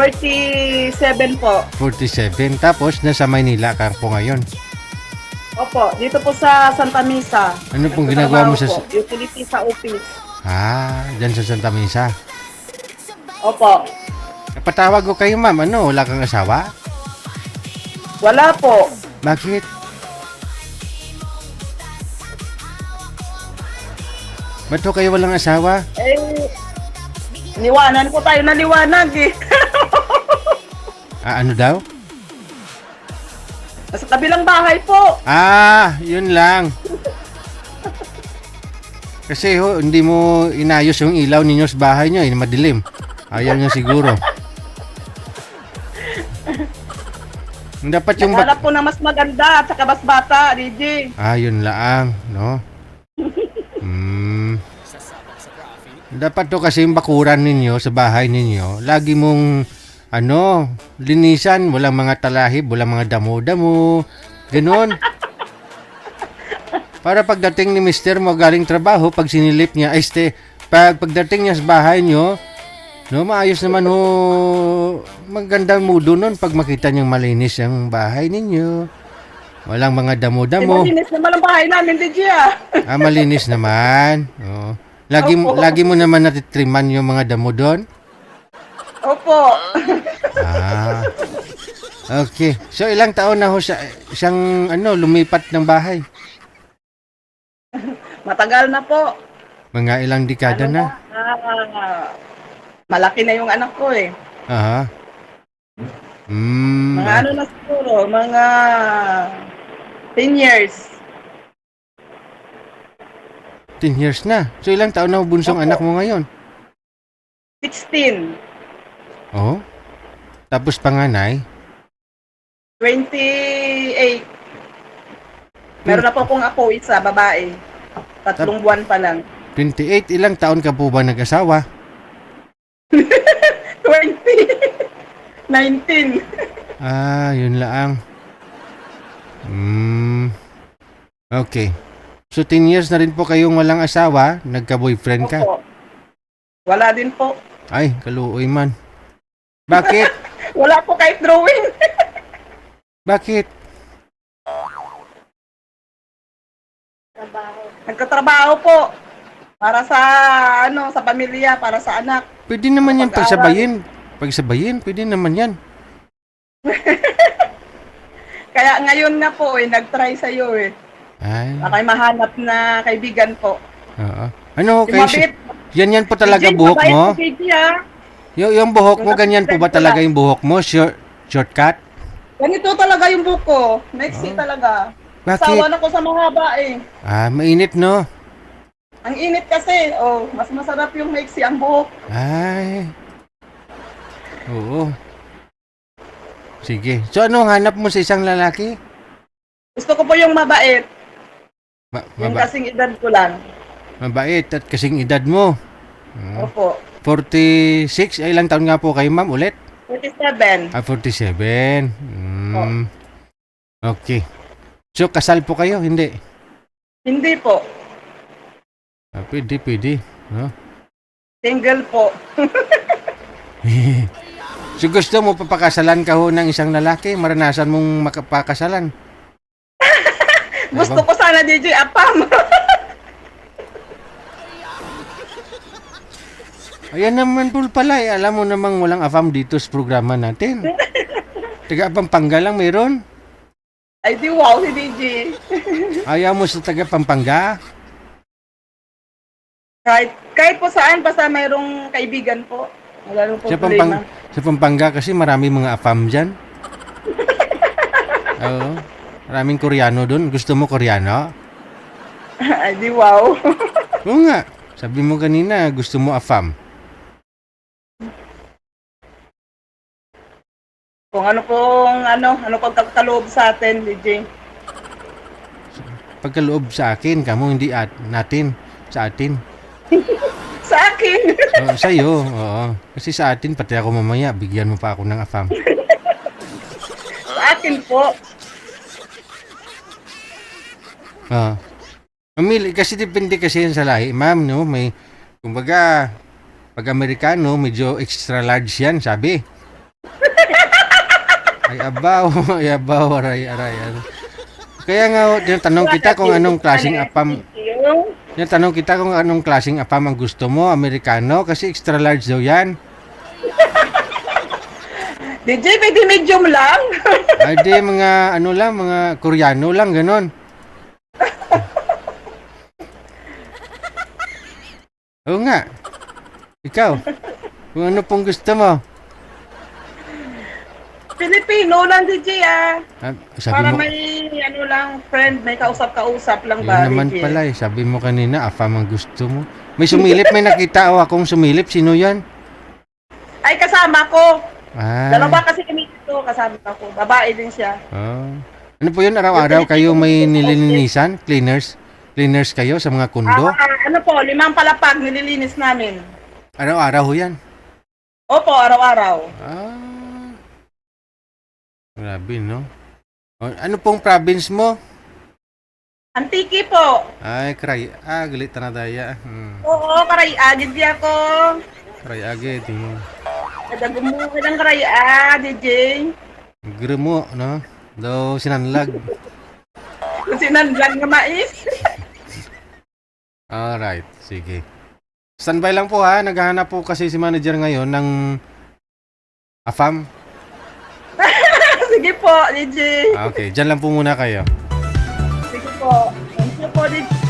47 po. 47. Tapos, nasa Maynila ka po ngayon. Opo, dito po sa Santa Misa. Ano pong ginagawa mo Nagtatrabaho po, utility sa office. Dyan sa Santa Misa. Opo. Napatawag ko kayo, ma'am. Ano, wala kang asawa? Wala po. Bakit? Ba't ho kayo walang asawa? Niwanan po tayo na liwanag eh. Ano daw? Sa kabilang bahay po. Yun lang. Kasi ho, hindi mo inayos yung ilaw ninyo sa bahay nyo. Madilim. Ayaw nyo siguro. Dapat yung... Naghanap po na mas maganda at saka mas bata, DJ. Yun lang, no? Dapat to kasi yung bakuran ninyo sa bahay ninyo, lagi mong linisan, walang mga talahib, walang mga damo-damo, ganun. Para pagdating ni mister mo galing trabaho, pag sinilip niya, pagdating niya sa bahay nyo, no, maayos naman ho, magandang mudo nun pag makita niyang malinis ang bahay ninyo. Walang mga damo-damo. Malinis naman ang bahay namin, DJ ah. Malinis naman. Oh. Lagi mo naman natitriman yung mga damo doon? Opo. Okay. So, ilang taon na ho siyang lumipat ng bahay? Matagal na po. Mga ilang dekada na? Malaki na yung anak ko eh. Mga na siguro, mga 10 years. 10 years na. So, ilang taon na ho bunsong anak mo ngayon? 16. Oh? Tapos panganay? 28. Meron na po akong apo, isa, babae. 3 buwan pa lang. 28. Ilang taon ka po ba nag-asawa? 20. 19. Yun lang. Okay. So, 10 years na rin po kayong walang asawa, nagka-boyfriend ka? Opo. Wala din po. Ay, kaluoy man. Bakit? Wala po kahit drawing. Bakit? Nagkatrabaho po. Para sa, sa pamilya, para sa anak. Pwede naman yan pagsabayin. Pwede naman yan. Kaya ngayon nga po, nag-try sa'yo eh. Akay mahanap na kaibigan po. Ano, Mabait. yan po talaga DJ, buhok mo? DJ, Yung buhok mo, ganyan po ba talaga yung buhok mo? Shortcut? Ganito talaga yung buhok ko. Maxi talaga. Bakit? Sawa na ko sa mahaba eh. Mainit, no? Ang init kasi, mas masarap yung maxi ang buhok. Ay. Oo. Sige. So, anong hanap mo sa isang lalaki? Gusto ko po yung mabait. Yung kasing edad ko lang. Mabait at kasing edad mo. Opo. 46? Ilang taon nga po kayo, ma'am, ulit? 47. 47. Okay. So, kasal po kayo? Hindi? Hindi po. Pwede. No? Single po. So, gusto mo papakasalan ka ho ng isang lalaki? Maranasan mong makapakasalan? Gusto ko sana DJ Apam. Ayan naman po pala. Alam mo namang walang afam dito sa programa natin. Taga Pampanga lang meron. Ay di wow si DJ. Ayaw mo sa taga Pampanga? Kahit po saan, basta mayroong kaibigan po. Wala nang problema. Sa Pampanga kasi marami mga afam dyan. Oo. Maraming Koreano doon. Gusto mo Koreano? Ay di wow. Oo nga. Sabi mo kanina, gusto mo afam. Kung ano pong kaloob sa atin, DJ. Pagkaloob sa akin, kamo hindi natin. Sa atin. Sa akin. Sa'yo, oo. Kasi sa atin, pati ako mamaya, bigyan mo pa ako ng afam. Sa akin po. Kasi depende kasi yan sa lahi, ma'am, no? May, kumbaga, pag Amerikano, medyo extra large yan, sabi. Ay abaw, ay abaw, aray. Ano. Kaya nga, tinatanong kita kung anong klaseng apam. Tinatanong kita kung anong klaseng apam ang gusto mo, Amerikano, kasi extra large daw yan. DJ, pwede medium lang. Ay di, mga ano lang, mga Koreano lang, ganon. Oo nga. Ikaw, kung ano pong gusto mo. Filipino lang, DJ, Sabi Para mo, may, lang, friend, may kausap-kausap lang yun ba, naman DJ? pala eh. Sabi mo kanina, apam ang gusto mo. May sumilip, may nakita o akong sumilip. Sino yan? Ay, kasama ko. Ah, Dalawa kasi kami dito, kasama ko. Babae din siya. oh. Ano po yun? Araw-araw kayo may nililinisan? Cleaners? Cleaners kayo sa mga kundo? Ano po, 5 palapag nililinis namin. Araw-araw ho yan? Opo, araw-araw. Grabe, no? Ano pong province mo? Antiki po. Ay, galit na daya. Oo, karay agad di ako. Agad, yung Nadagumuhin ang karay DJ. gremo, no? Daw sinanlag. Kasi nandiyan nga mais. Alright, sige. Standby lang po ha, naghahanap po kasi si manager ngayon ng AFAM. Sige po, DJ. Okay, dyan lang po muna kayo. Sige po. Thank you po, DJ.